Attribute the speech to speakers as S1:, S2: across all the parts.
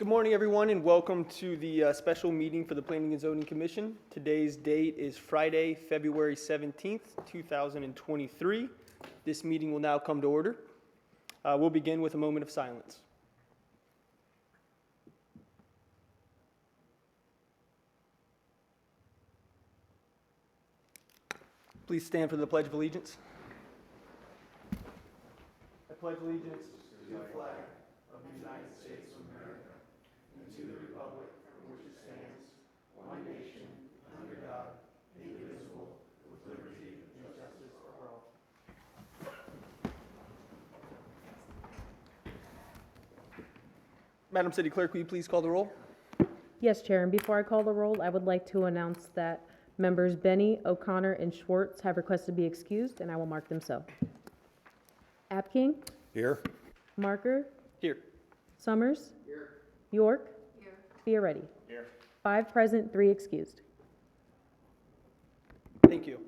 S1: Good morning, everyone, and welcome to the special meeting for the Planning and Zoning Commission. Today's date is Friday, February 17th, 2023. This meeting will now come to order. We'll begin with a moment of silence. Please stand for the Pledge of Allegiance. I pledge allegiance to the flag of the United States of America and to the republic for which it stands, one nation, under God, indivisible, with liberty and justice for all. Madam City Clerk, will you please call the roll?
S2: Yes, Chair, and before I call the roll, I would like to announce that members Benny, O'Connor, and Schwartz have requested to be excused, and I will mark them so. Apking?
S3: Here.
S2: Marker?
S1: Here.
S2: Summers? Here. York? Here. Fioretti?
S1: Here.
S2: 5 present, 3 excused.
S1: Thank you.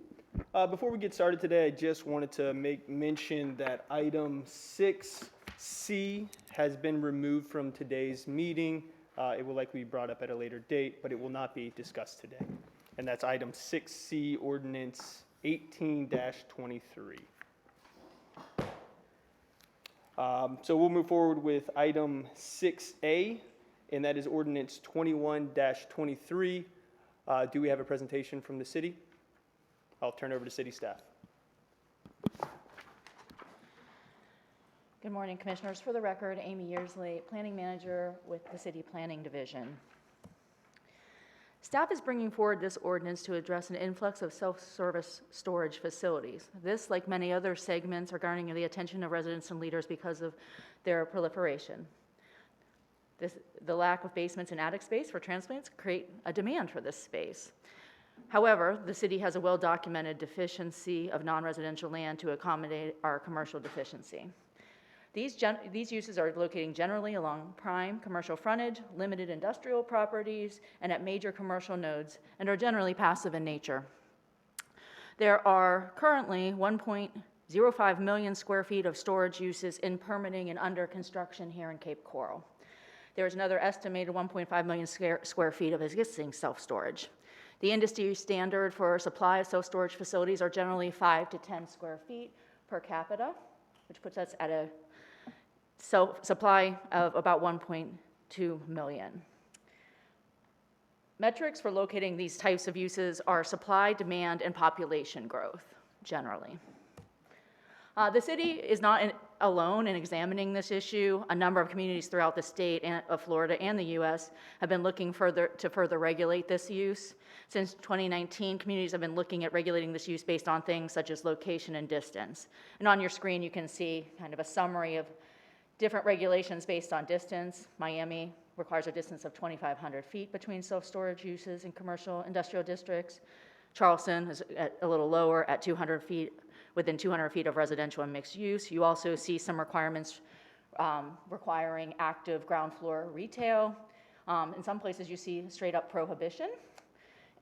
S1: Before we get started today, I just wanted to make mention that item 6C has been removed from today's meeting. It will likely be brought up at a later date, but it will not be discussed today. And that's item 6C, ordinance 18-23. So we'll move forward with item 6A, and that is ordinance 21-23. Do we have a presentation from the city? I'll turn over to city staff.
S4: Good morning, Commissioners. For the record, Amy Yearsley, Planning Manager with the City Planning Division. Staff is bringing forward this ordinance to address an influx of self-service storage facilities. This, like many other segments, are garnering the attention of residents and leaders because of their proliferation. The lack of basements and attic space for transplants create a demand for this space. However, the city has a well-documented deficiency of non-residential land to accommodate our commercial deficiency. These uses are located generally along prime commercial frontage, limited industrial properties, and at major commercial nodes, and are generally passive in nature. There are currently 1.05 million square feet of storage uses in permitting and under construction here in Cape Coral. There is another estimated 1.5 million square feet of existing self-storage. The industry standard for supply of self-storage facilities are generally 5 to 10 square feet per capita, which puts us at a supply of about 1.2 million. Metrics for locating these types of uses are supply, demand, and population growth, generally. The city is not alone in examining this issue. A number of communities throughout the state of Florida and the U.S. have been looking to further regulate this use. Since 2019, communities have been looking at regulating this use based on things such as location and distance. And on your screen, you can see kind of a summary of different regulations based on distance. Miami requires a distance of 2,500 feet between self-storage uses in commercial industrial districts. Charleston is a little lower at 200 feet, within 200 feet of residential and mixed use. You also see some requirements requiring active ground floor retail. In some places you see straight up prohibition.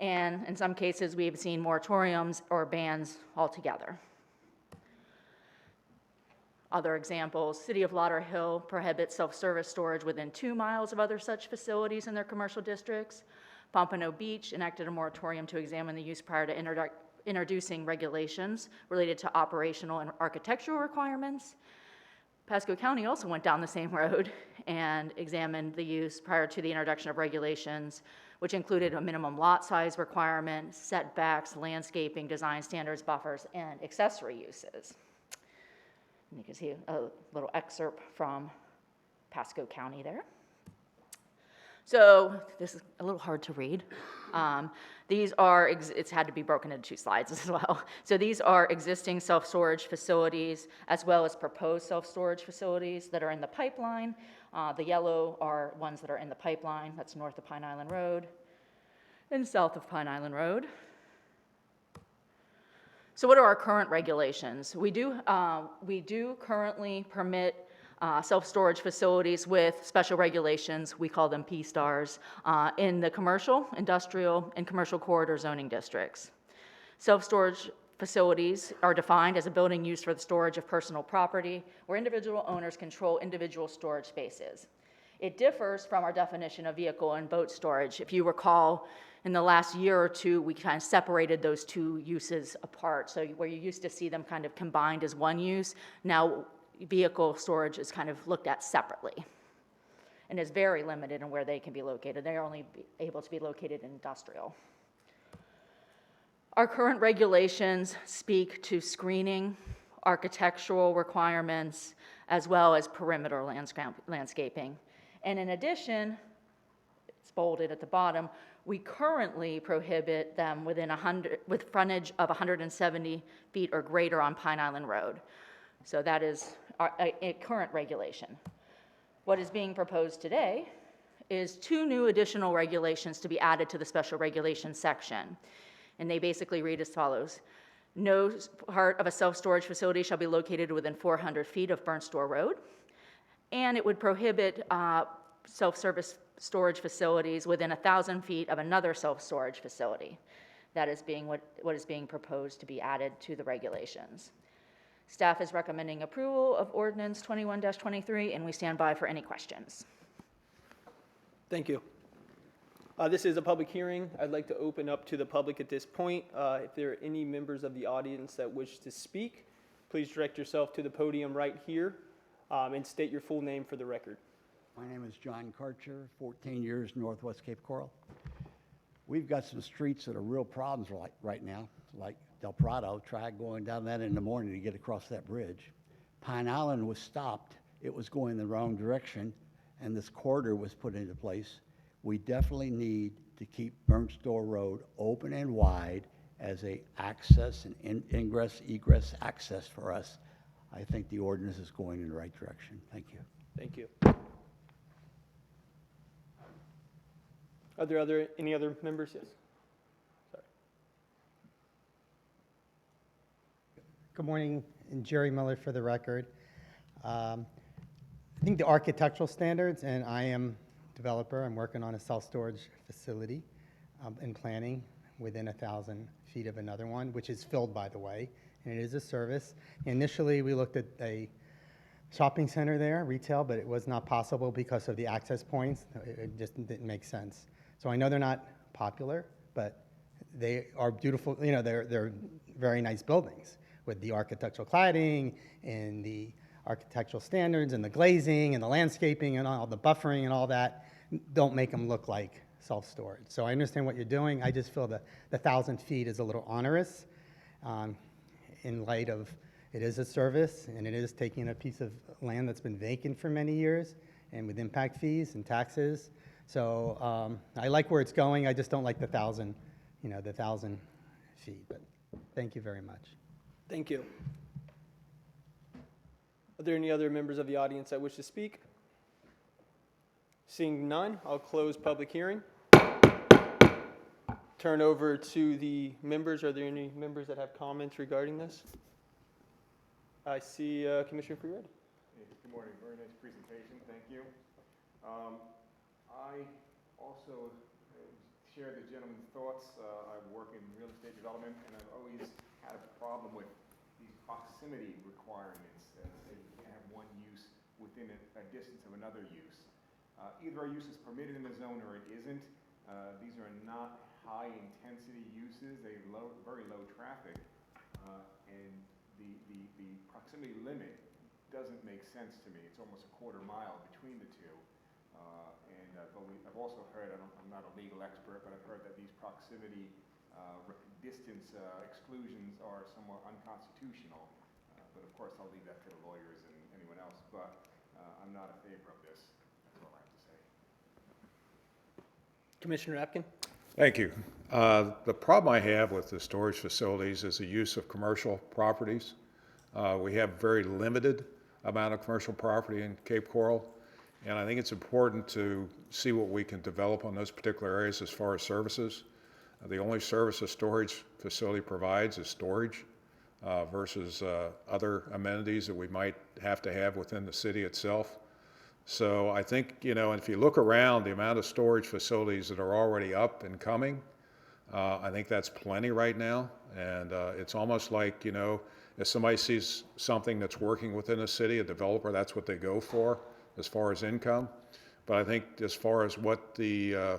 S4: And in some cases we've seen moratoriums or bans altogether. Other examples, City of Lauderhill prohibits self-service storage within 2 miles of other such facilities in their commercial districts. Pompano Beach enacted a moratorium to examine the use prior to introducing regulations related to operational and architectural requirements. Pasco County also went down the same road and examined the use prior to the introduction of regulations, which included a minimum lot size requirement, setbacks, landscaping, design standards, buffers, and accessory uses. And you can see a little excerpt from Pasco County there. So this is a little hard to read. These are, it's had to be broken into 2 slides as well. So these are existing self-storage facilities as well as proposed self-storage facilities that are in the pipeline. The yellow are ones that are in the pipeline. That's north of Pine Island Road and south of Pine Island Road. So what are our current regulations? We do currently permit self-storage facilities with special regulations, we call them P-STARs, in the commercial, industrial, and commercial corridor zoning districts. Self-storage facilities are defined as a building used for the storage of personal property where individual owners control individual storage spaces. It differs from our definition of vehicle and boat storage. If you recall, in the last year or two, we kind of separated those two uses apart. So where you used to see them kind of combined as one use, now vehicle storage is kind of looked at separately and is very limited in where they can be located. They're only able to be located in industrial. Our current regulations speak to screening, architectural requirements, as well as perimeter landscaping. And in addition, it's bolded at the bottom, we currently prohibit them with frontage of 170 feet or greater on Pine Island Road. So that is a current regulation. What is being proposed today is 2 new additional regulations to be added to the special regulations section. And they basically read as follows. No part of a self-storage facility shall be located within 400 feet of Burnt Store Road. And it would prohibit self-service storage facilities within 1,000 feet of another self-storage facility. That is what is being proposed to be added to the regulations. Staff is recommending approval of ordinance 21-23, and we stand by for any questions.
S1: Thank you. This is a public hearing. I'd like to open up to the public at this point. If there are any members of the audience that wish to speak, please direct yourself to the podium right here and state your full name for the record.
S3: My name is John Karcher, 14 years Northwest Cape Coral. We've got some streets that are real problems right now, like Del Prado. Try going down that in the morning to get across that bridge. Pine Island was stopped. It was going the wrong direction, and this corridor was put into place. We definitely need to keep Burnt Store Road open and wide as a access and ingress, egress access for us. I think the ordinance is going in the right direction. Thank you.
S1: Thank you. Are there any other members? Yes. Sorry.
S5: Good morning, and Jerry Miller for the record. I think the architectural standards, and I am a developer, I'm working on a self-storage facility in planning within 1,000 feet of another one, which is filled, by the way, and it is a service. Initially, we looked at a shopping center there, retail, but it was not possible because of the access points. It just didn't make sense. So I know they're not popular, but they are beautiful, you know, they're very nice buildings with the architectural cladding and the architectural standards and the glazing and the landscaping and all the buffering and all that don't make them look like self-storage. So I understand what you're doing. I just feel the 1,000 feet is a little onerous in light of it is a service and it is taking a piece of land that's been vacant for many years and with impact fees and taxes. So I like where it's going. I just don't like the 1,000 feet. But thank you very much.
S1: Thank you. Are there any other members of the audience that wish to speak? Seeing none, I'll close public hearing. Turn over to the members. Are there any members that have comments regarding this? I see Commissioner Freered.
S6: Hey, good morning. Very nice presentation. Thank you. I also share the gentleman's thoughts. I work in real estate development, and I've always had a problem with these proximity requirements. That you can't have one use within a distance of another use. Either a use is permitted in the zone or it isn't. These are not high-intensity uses. They very low traffic, and the proximity limit doesn't make sense to me. It's almost a quarter mile between the two. I've also heard, I'm not a legal expert, but I've heard that these proximity distance exclusions are somewhat unconstitutional. But of course, I'll leave that to the lawyers and anyone else. But I'm not in favor of this. That's all I have to say.
S1: Commissioner Apkin.
S7: Thank you. The problem I have with the storage facilities is the use of commercial properties. We have very limited amount of commercial property in Cape Coral, and I think it's important to see what we can develop on those particular areas as far as services. The only service a storage facility provides is storage versus other amenities that we might have to have within the city itself. So I think, if you look around the amount of storage facilities that are already up and coming, I think that's plenty right now. And it's almost like, if somebody sees something that's working within a city, a developer, that's what they go for as far as income. But I think as far as what the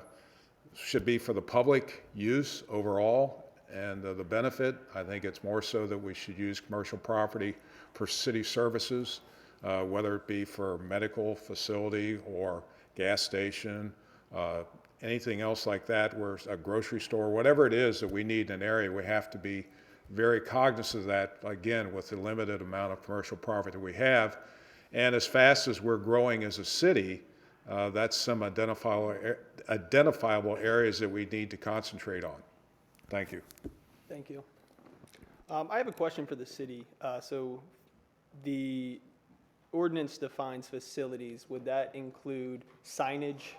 S7: should be for the public use overall and the benefit, I think it's more so that we should use commercial property for city services, whether it be for medical facility or gas station, anything else like that, where a grocery store, whatever it is that we need in an area, we have to be very cognizant of that, again, with the limited amount of commercial property we have. And as fast as we're growing as a city, that's some identifiable areas that we need to concentrate on. Thank you.
S1: Thank you. I have a question for the city. So the ordinance defines facilities. Would that include signage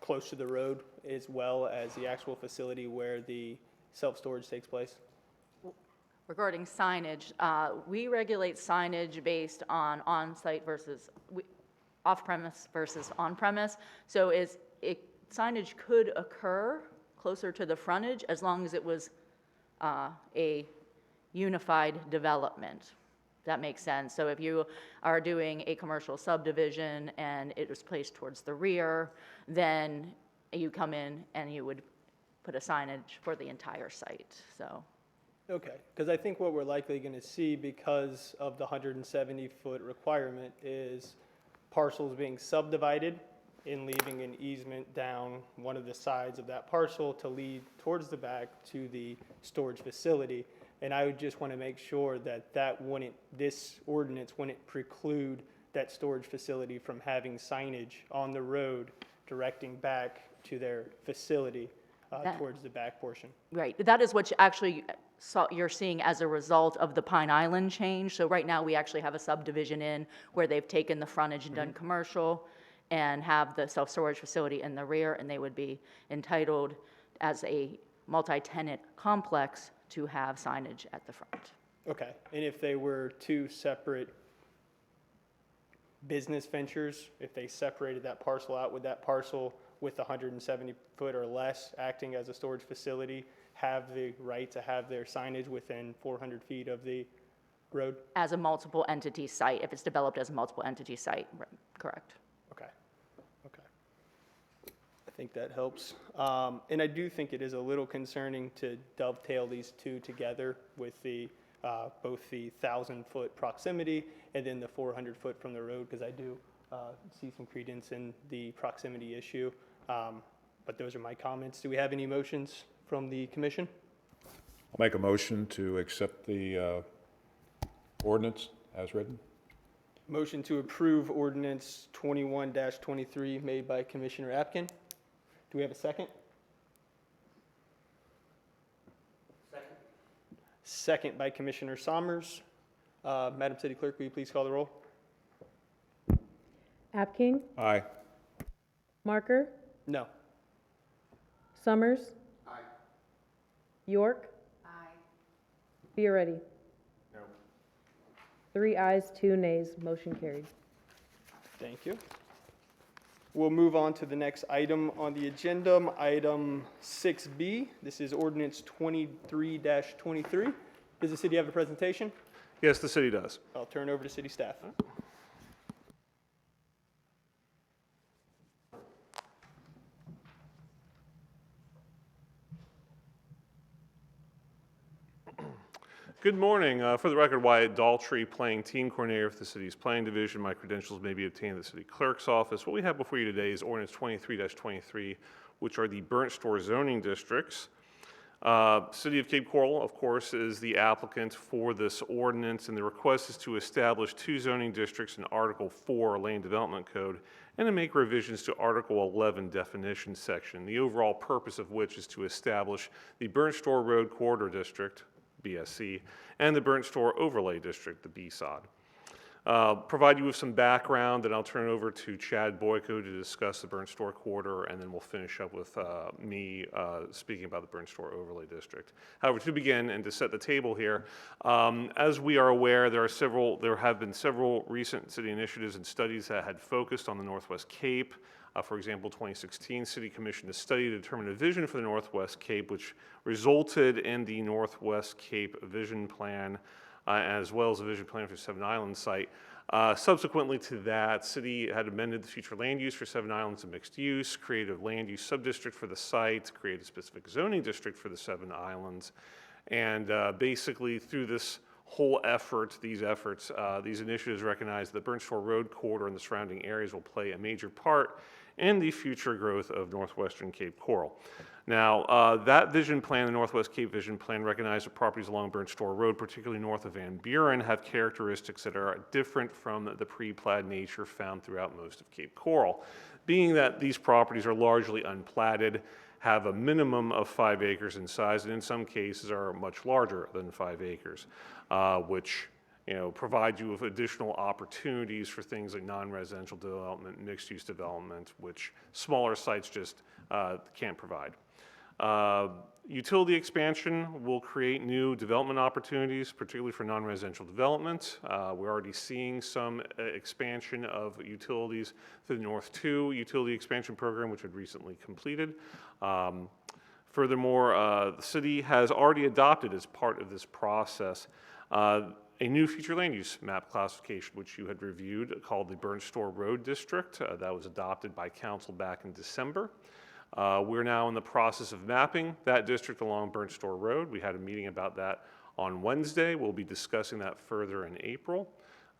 S1: close to the road as well as the actual facility where the self-storage takes place?
S4: Regarding signage, we regulate signage based on on-site versus off-premise versus on-premise. So signage could occur closer to the frontage as long as it was a unified development. That makes sense. So if you are doing a commercial subdivision and it was placed towards the rear, then you come in and you would put a signage for the entire site, so.
S1: Okay, because I think what we're likely going to see because of the 170-foot requirement is parcels being subdivided and leaving an easement down one of the sides of that parcel to lead towards the back to the storage facility. And I would just want to make sure that this ordinance wouldn't preclude that storage facility from having signage on the road directing back to their facility towards the back portion.
S4: Right, that is what you're seeing as a result of the Pine Island change. So right now, we actually have a subdivision in where they've taken the frontage and done commercial and have the self-storage facility in the rear, and they would be entitled as a multi-tenant complex to have signage at the front.
S1: Okay, and if they were two separate business ventures, if they separated that parcel out, would that parcel with 170 foot or less acting as a storage facility have the right to have their signage within 400 feet of the road?
S4: As a multiple entity site, if it's developed as a multiple entity site, right, correct.
S1: Okay. I think that helps. And I do think it is a little concerning to dovetail these two together with the both the 1,000-foot proximity and then the 400-foot from the road, because I do see some credence in the proximity issue. But those are my comments. Do we have any motions from the commission?
S7: I'll make a motion to accept the ordinance as written.
S1: Motion to approve ordinance 21-23 made by Commissioner Apkin. Do we have a second? Second. Second by Commissioner Sommers. Madam City Clerk, will you please call the roll?
S2: Apking,
S7: Aye.
S2: Marker,
S1: No.
S2: Summers. Aye. York.
S4: Aye.
S2: Fioretti.
S6: No.
S2: 3 ayes, 2 nays, motion carried.
S1: Thank you. We'll move on to the next item on the agenda, item 6B. This is ordinance 23-23. Does the city have a presentation?
S8: Yes, the city does.
S1: I'll turn over to city staff.
S8: Good morning. For the record, Wyatt Daltrey, playing team coordinator for the city's planning division. My credentials may be obtained at the city clerk's office. What we have before you today is ordinance 23-23, which are the burnt store zoning districts. City of Cape Coral, of course, is the applicant for this ordinance, and the request is to establish 2 zoning districts in Article 4 Land Development Code and to make revisions to Article 11 definition section, the overall purpose of which is to establish the Burnt Store Road Corridor District, BSC, and the Burnt Store Overlay District, the BSOD. Provide you with some background, and I'll turn it over to Chad Boyko to discuss the Burnt Store Corridor, and then we'll finish up with me speaking about the Burnt Store Overlay District. However, to begin and to set the table here, as we are aware, there have been several recent city initiatives and studies that had focused on the Northwest Cape. For example, 2016 City commissioned a study to determine a vision for the Northwest Cape, which resulted in the Northwest Cape Vision Plan, as well as a vision plan for the Seven Islands site. Subsequently to that, city had amended the future land use for 7 islands of mixed use, created a land use subdistrict for the site, created a specific zoning district for the 7 islands, and basically through this whole effort, these initiatives recognize that Burnt Store Road corridor and the surrounding areas will play a major part in the future growth of northwestern Cape Coral. Now, that vision plan, the Northwest Cape Vision Plan, recognized that properties along Burnt Store Road, particularly north of Van Buren, have characteristics that are different from the pre-plaid nature found throughout most of Cape Coral, being that these properties are largely unplatted, have a minimum of 5 acres in size, and in some cases are much larger than 5 acres, which provide you with additional opportunities for things like non-residential development, mixed-use development, which smaller sites just can't provide. Utility expansion will create new development opportunities, particularly for non-residential development. We're already seeing some expansion of utilities through the North 2 utility expansion program, which had recently completed. Furthermore, the city has already adopted as part of this process a new future land use map classification, which you had reviewed, called the Burnt Store Road District. That was adopted by council back in December. We're now in the process of mapping that district along Burnt Store Road. We had a meeting about that on Wednesday. We'll be discussing that further in April.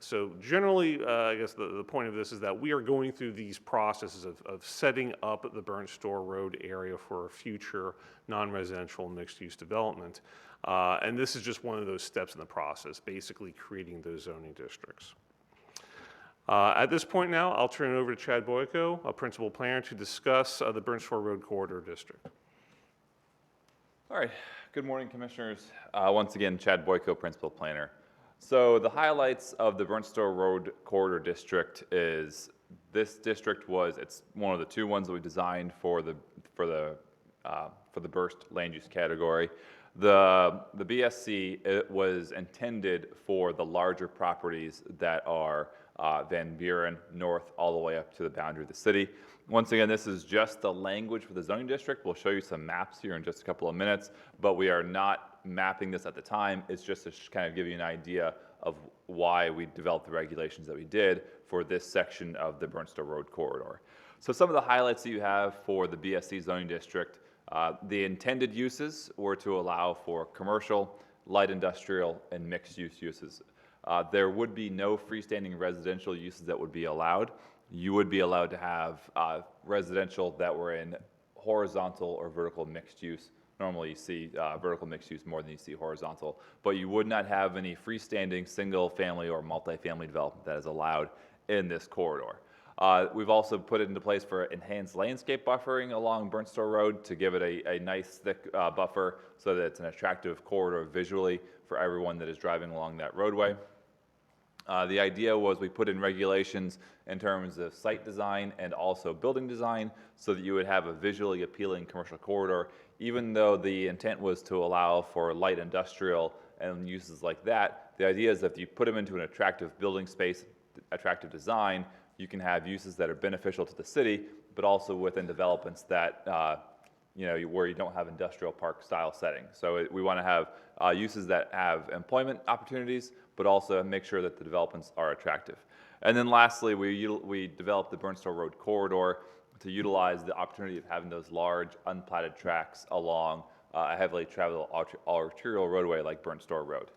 S8: So generally, I guess the point of this is that we are going through these processes of setting up the Burnt Store Road area for future non-residential mixed-use development. And this is just one of those steps in the process, basically creating those zoning districts. At this point now, I'll turn it over to Chad Boyko, a principal planner, to discuss the Burnt Store Road Corridor District.
S9: All right. Good morning, Commissioners. Once again, Chad Boyko, principal planner. So the highlights of the Burnt Store Road Corridor District is this district it's one of the 2 ones that we designed for the burst land use category. The BSC, it was intended for the larger properties that are Van Buren north all the way up to the boundary of the city. Once again, this is just the language for the zoning district. We'll show you some maps here in just a couple of minutes, but we are not mapping this at the time. It's just to kind of give you an idea of why we developed the regulations that we did for this section of the Burnt Store Road corridor. So some of the highlights that you have for the BSC zoning district, the intended uses were to allow for commercial, light industrial, and mixed-use uses. There would be no freestanding residential uses that would be allowed. You would be allowed to have residential that were in horizontal or vertical mixed use. Normally you see vertical mixed use more than you see horizontal, but you would not have any freestanding single family or multifamily development that is allowed in this corridor. We've also put it into place for enhanced landscape buffering along Burnt Store Road to give it a nice thick buffer so that it's an attractive corridor visually for everyone that is driving along that roadway. The idea was we put in regulations in terms of site design and also building design so that you would have a visually appealing commercial corridor, even though the intent was to allow for light industrial and uses like that. The idea is that if you put them into an attractive building space, attractive design, you can have uses that are beneficial to the city, but also within developments that where you don't have industrial park style settings. So we want to have uses that have employment opportunities, but also make sure that the developments are attractive. And then lastly, we developed the Burnt Store Road corridor to utilize the opportunity of having those large unplatted tracks along a heavily traveled arterial roadway like Burnt Store Road.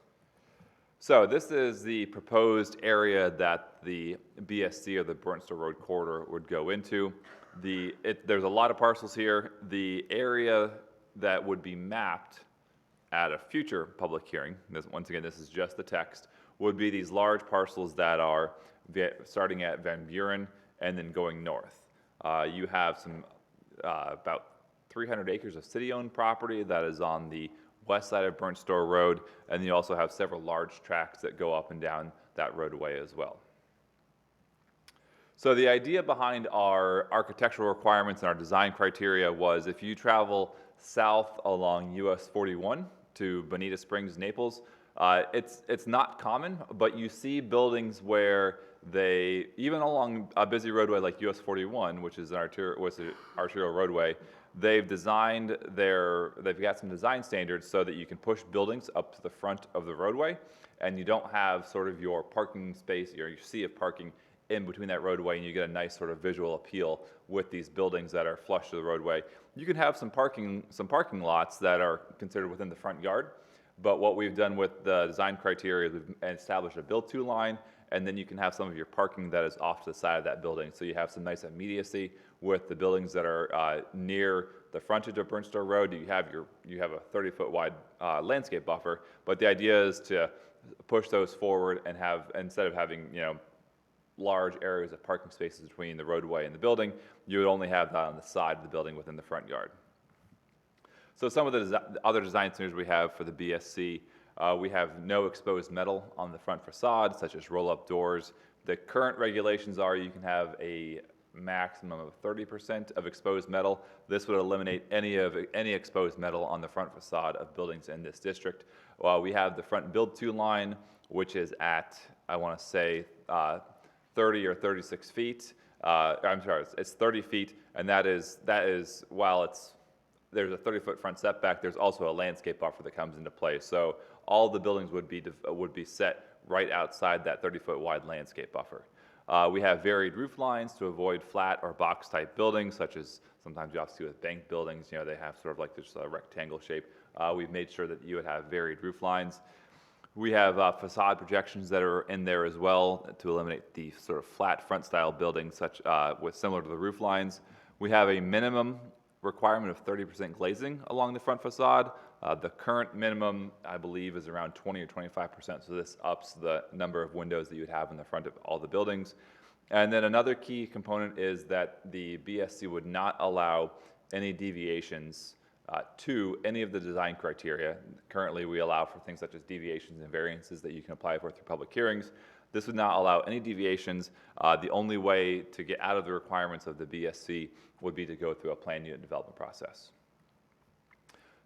S9: So this is the proposed area that the BSC or the Burnt Store Road corridor would go into. There's a lot of parcels here. The area that would be mapped at a future public hearing, once again, this is just the text, would be these large parcels that are starting at Van Buren and then going north. You have some about 300 acres of city-owned property that is on the west side of Burnt Store Road, and you also have several large tracts that go up and down that roadway as well. So the idea behind our architectural requirements and our design criteria was if you travel south along US 41 to Bonita Springs, Naples, it's not common, but you see buildings where they, even along a busy roadway like US 41, which is an arterial roadway, they've got some design standards so that you can push buildings up to the front of the roadway, and you don't have sort of your parking space, your sea of parking in between that roadway, and you get a nice sort of visual appeal with these buildings that are flush to the roadway. You can have some parking lots that are considered within the front yard, but what we've done with the design criteria is we've established a build-to line, and then you can have some of your parking that is off to the side of that building. So you have some nice immediacy with the buildings that are near the frontage of Burnstone Road. You have a 30-foot wide landscape buffer, but the idea is to push those forward and instead of having large areas of parking spaces between the roadway and the building, you would only have that on the side of the building within the front yard. So some of the other design standards we have for the BSC, we have no exposed metal on the front facade, such as roll-up doors. The current regulations are you can have a maximum of 30% of exposed metal. This would eliminate any exposed metal on the front facade of buildings in this district. We have the front build-to line, which is at, I want to say, 30 or 36 feet. I'm sorry, it's 30 feet, and that is while there's a 30-foot front setback, there's also a landscape buffer that comes into play. So all the buildings would be set right outside that 30-foot wide landscape buffer. We have varied roof lines to avoid flat or box-type buildings, such as sometimes you have to see with bank buildings. They have sort of like this rectangle shape. We've made sure that you would have varied roof lines. We have facade projections that are in there as well to eliminate the sort of flat front style buildings similar to the roof lines. We have a minimum requirement of 30% glazing along the front facade. The current minimum, I believe, is around 20 or 25%, so this ups the number of windows that you would have in the front of all the buildings. And then another key component is that the BSC would not allow any deviations to any of the design criteria. Currently, we allow for things such as deviations and variances that you can apply for through public hearings. This would not allow any deviations. The only way to get out of the requirements of the BSC would be to go through a planned unit development process.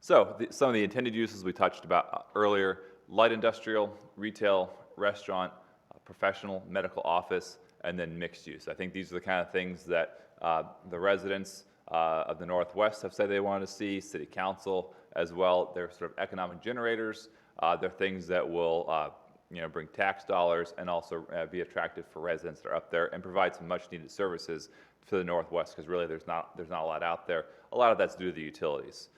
S9: So some of the intended uses we touched about earlier: light industrial, retail, restaurant, professional, medical office, and then mixed use. I think these are the kind of things that the residents of the Northwest have said they want to see, City Council as well. They're sort of economic generators. They're things that will bring tax dollars and also be attractive for residents that are up there and provide some much needed services to the Northwest, because really there's not a lot out there. A lot of that's due to the utilities.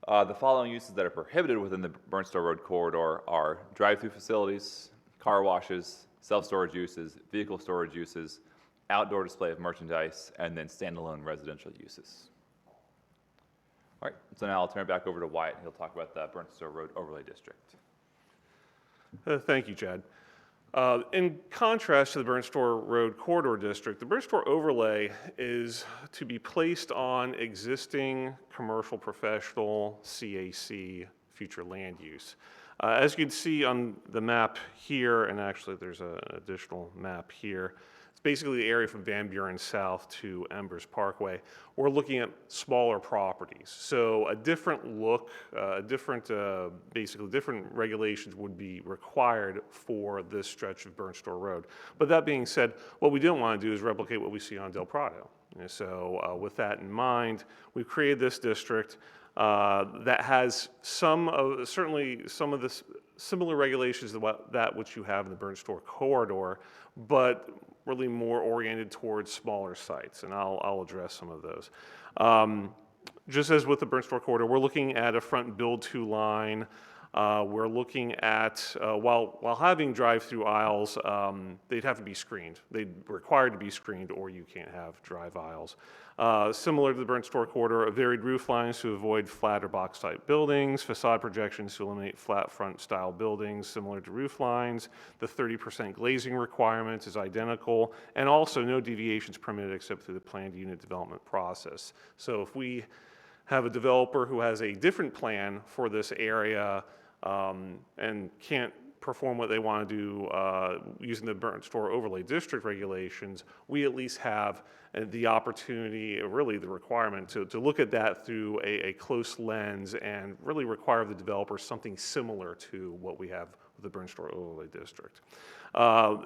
S9: The following uses that are prohibited within the Burnstone Road corridor are drive-through facilities, car washes, self-storage uses, vehicle storage uses, outdoor display of merchandise, and then standalone residential uses. All right, so now I'll turn it back over to Wyatt. He'll talk about the Burnstone Road Overlay District.
S8: Thank you, Chad. In contrast to the Burnstone Road Corridor District, the Burnstone Overlay is to be placed on existing commercial, professional, CAC future land use. As you can see on the map here, and actually there's an additional map here, it's basically the area from Van Buren South to Embers Parkway. We're looking at smaller properties. So a different look, basically different regulations would be required for this stretch of Burnstone Road. But that being said, what we didn't want to do is replicate what we see on Del Prado. And so with that in mind, we've created this district that has certainly some of the similar regulations to that which you have in the Burnstone corridor, but really more oriented towards smaller sites, and I'll address some of those. Just as with the Burnstone corridor, we're looking at a front build-to line. We're looking at, while having drive-through aisles, they'd have to be screened. They'd be required to be screened, or you can't have drive aisles. Similar to the Burnstone corridor, varied roof lines to avoid flat or box-type buildings, facade projections to eliminate flat front-style buildings similar to roof lines. The 30% glazing requirement is identical, and also no deviations permitted except through the planned unit development process. So if we have a developer who has a different plan for this area and can't perform what they want to do using the Burnstone Overlay District regulations, we at least have the opportunity, really the requirement, to look at that through a close lens and really require of the developer something similar to what we have with the Burn Store Overlay District.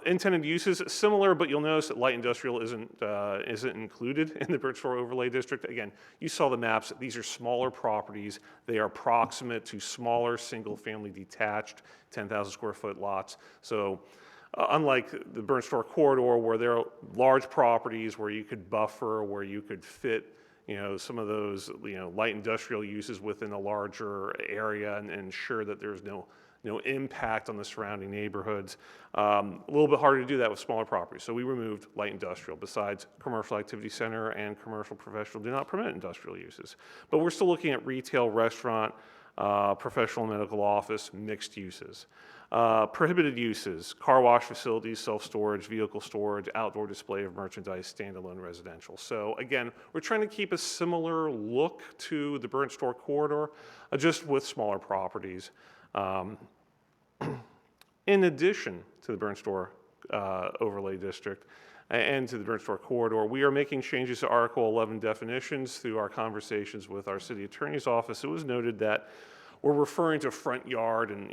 S8: Intended uses, similar, but you'll notice that light industrial isn't included in the Burn Store Overlay District. Again, you saw the maps. These are smaller properties. They are proximate to smaller single-family detached 10,000 square foot lots. So unlike the Burn Store corridor, where there are large properties where you could buffer, where you could fit, some of those, light industrial uses within a larger area and ensure that there's no impact on the surrounding neighborhoods. A little bit harder to do that with smaller properties. So we removed light industrial. Besides, commercial activity center and commercial professional do not permit industrial uses. But we're still looking at retail, restaurant, professional medical office, mixed uses. Prohibited uses, car wash facilities, self-storage, vehicle storage, outdoor display of merchandise, standalone residential. So again, we're trying to keep a similar look to the Burn Store corridor, just with smaller properties. In addition to the Burn Store Overlay District and to the Burn Store corridor, we are making changes to Article 11 definitions through our conversations with our city attorney's office. It was noted that we're referring to front yard and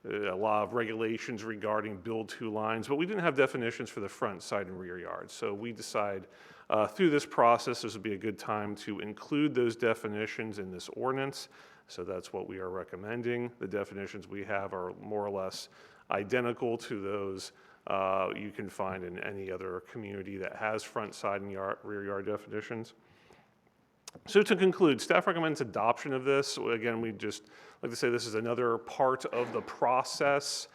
S8: a lot of regulations regarding build to lines, but we didn't have definitions for the front, side, and rear yards. So we decided through this process this would be a good time to include those definitions in this ordinance. So that's what we are recommending. The definitions we have are more or less identical to those you can find in any other community that has front, side, and rear yard definitions. So to conclude, staff recommends adoption of this. Again, we just like to say this is another part of the process.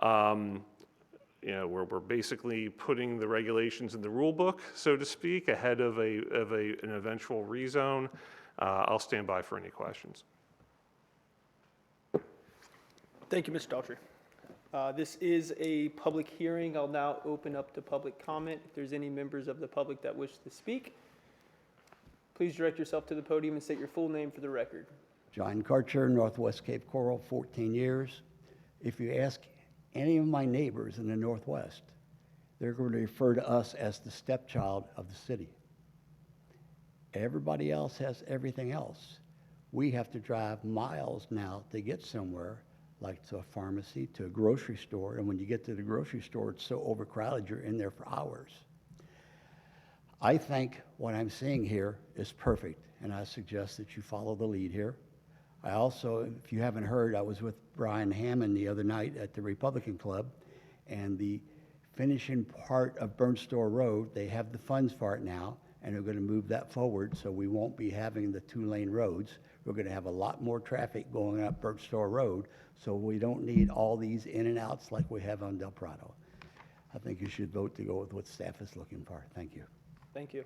S8: We're basically putting the regulations in the rule book, so to speak, ahead of an eventual rezone. I'll stand by for any questions.
S1: Thank you, Mr. Daltrey. This is a public hearing. I'll now open up to public comment. If there's any members of the public that wish to speak, please direct yourself to the podium and state your full name for the record.
S3: John Karcher, Northwest Cape Coral, 14 years. If you ask any of my neighbors in the Northwest, they're going to refer to us as the stepchild of the city. Everybody else has everything else. We have to drive miles now to get somewhere, like to a pharmacy, to a grocery store, and when you get to the grocery store, it's so overcrowded, you're in there for hours. I think what I'm seeing here is perfect, and I suggest that you follow the lead here. I also, if you haven't heard, I was with Brian Hammond the other night at the Republican Club, and the finishing part of Burn Store Road, they have the funds for it now, and they're going to move that forward, so we won't be having the two-lane roads. We're going to have a lot more traffic going up Burn Store Road, so we don't need all these in and outs like we have on Del Prado. I think you should vote to go with what staff is looking for. Thank you.
S1: Thank you.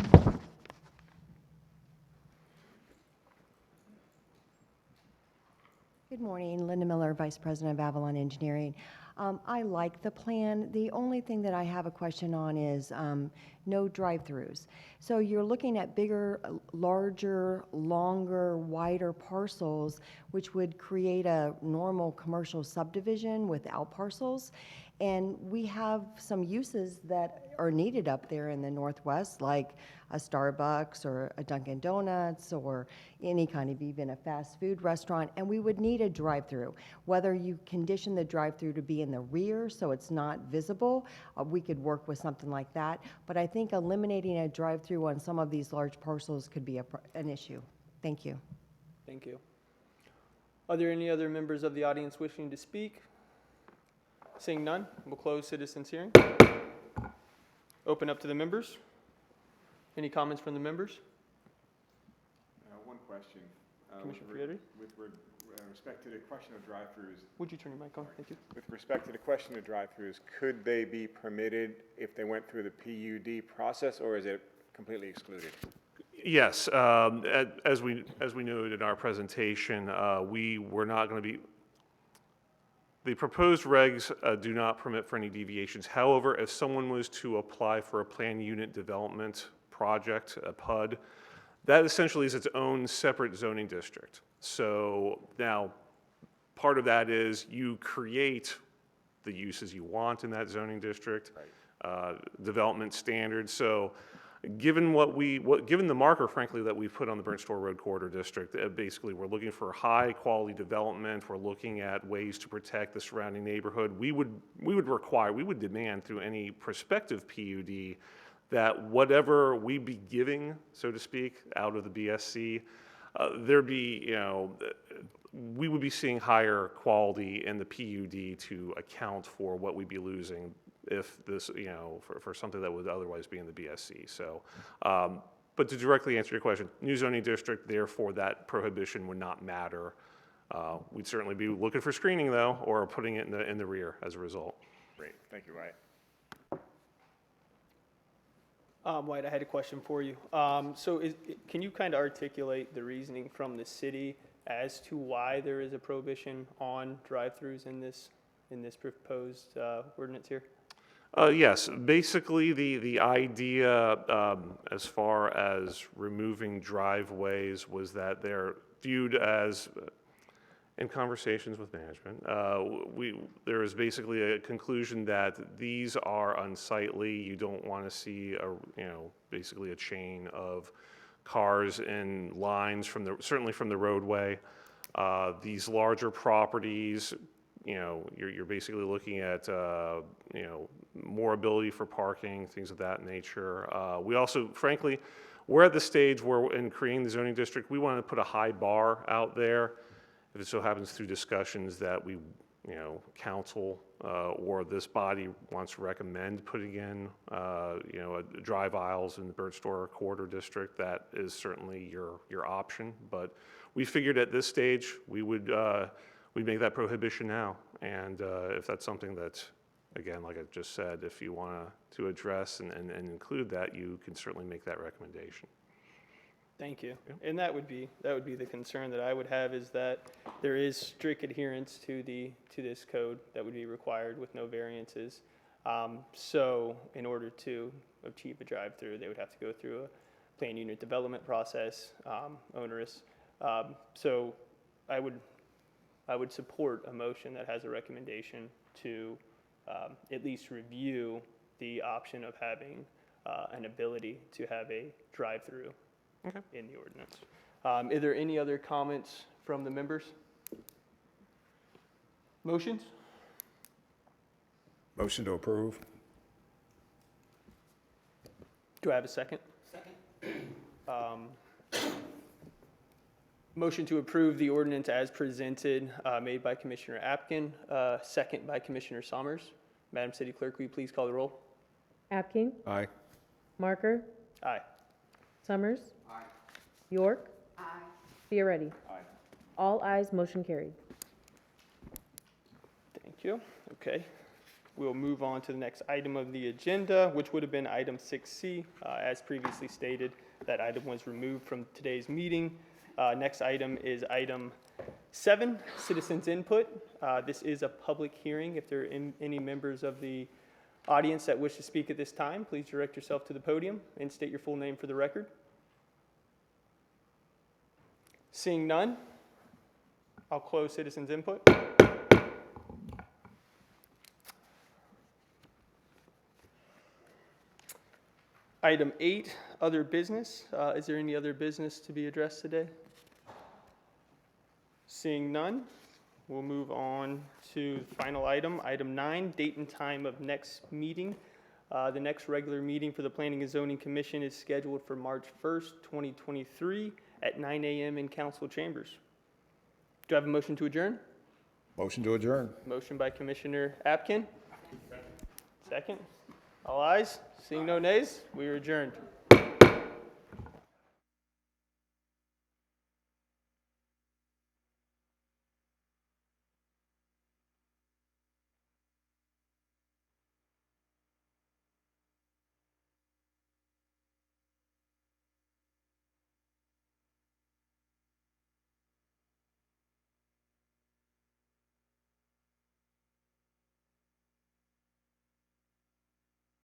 S10: Good morning, Linda Miller, Vice President of Avalon Engineering. I like the plan. The only thing that I have a question on is no drive-throughs. So you're looking at bigger, larger, longer, wider parcels, which would create a normal commercial subdivision without parcels. And we have some uses that are needed up there in the Northwest, like a Starbucks or a Dunkin' Donuts or any kind of even a fast food restaurant, and we would need a drive-through. Whether you condition the drive-through to be in the rear so it's not visible, we could work with something like that. But I think eliminating a drive-through on some of these large parcels could be an issue. Thank you.
S1: Thank you. Are there any other members of the audience wishing to speak? Seeing none, we'll close citizens' hearing. Open up to the members. Any comments from the members?
S6: One question.
S1: Commissioner Fieri?
S6: With respect to the question of drive-throughs,
S1: Would you turn your mic on? Thank you.
S6: with respect to the question of drive-throughs, could they be permitted if they went through the PUD process, or is it completely excluded?
S8: Yes, as we noted in our presentation, we were not going to be. The proposed regs do not permit for any deviations. However, if someone was to apply for a planned unit development project, a PUD, that essentially is its own separate zoning district. So now, part of that is you create the uses you want in that zoning district, development standards. So given given the marker, frankly, that we've put on the Burnt Store Road Corridor District, basically, we're looking for high-quality development. We're looking at ways to protect the surrounding neighborhood. We would demand through any prospective PUD that whatever we be giving, so to speak, out of the BSC, there be, we would be seeing higher quality in the PUD to account for what we'd be losing if this, for something that would otherwise be in the BSC. So, but to directly answer your question, new zoning district, therefore that prohibition would not matter. We'd certainly be looking for screening though, or putting it in the rear as a result.
S6: Great, thank you, Wyatt.
S1: White, I had a question for you. Can you kind of articulate the reasoning from the city as to why there is a prohibition on drive-throughs in this proposed ordinance here?
S8: Yes, basically the idea as far as removing driveways was that they're viewed as, in conversations with management, there is basically a conclusion that these are unsightly. You don't want to see basically a chain of cars in lines certainly from the roadway. These larger properties, you're basically looking at more ability for parking, things of that nature. We also, frankly, we're at the stage where in creating the zoning district, we want to put a high bar out there. If it so happens through discussions that we, council or this body wants to recommend putting in, drive aisles in the Burnt Store Corridor District, that is certainly your option. But we figured at this stage we'd make that prohibition now. And if that's something that, again, like I just said, if you want to address and include that, you can certainly make that recommendation.
S1: Thank you. And that would be the concern that I would have, is that there is strict adherence to this code that would be required with no variances. So in order to achieve a drive-through, they would have to go through a plan unit development process, onerous. So I would support a motion that has a recommendation to at least review the option of having an ability to have a drive-through. Okay. In the ordinance. Are there any other comments from the members? Motions?
S7: Motion to approve.
S1: Do I have a second? Motion to approve the ordinance as presented, made by Commissioner Apkin, second by Commissioner Sommers. Madam City Clerk, will you please call the roll?
S2: Apking?
S7: Aye.
S2: Marker?
S1: Aye.
S2: Summers? Aye. York? Aye. Fioretti?
S6: Aye.
S2: All ayes, motion carried.
S1: Thank you. Okay. We'll move on to the next item of the agenda, which would have been item 6C. As previously stated, that item was removed from today's meeting. Next item is item 7, citizens input. This is a public hearing. If there are any members of the audience that wish to speak at this time, please direct yourself to the podium and state your full name for the record. Seeing none, I'll close citizens input. Item 8, other business. Is there any other business to be addressed today? Seeing none, we'll move on to the final item, item 9, date and time of next meeting. The next regular meeting for the Planning and Zoning Commission is scheduled for March 1st, 2023 at 9 a.m. in council chambers. Do I have a motion to adjourn?
S7: Motion to adjourn.
S1: Motion by Commissioner Apkin. Second. All ayes. Seeing no nays, we are adjourned.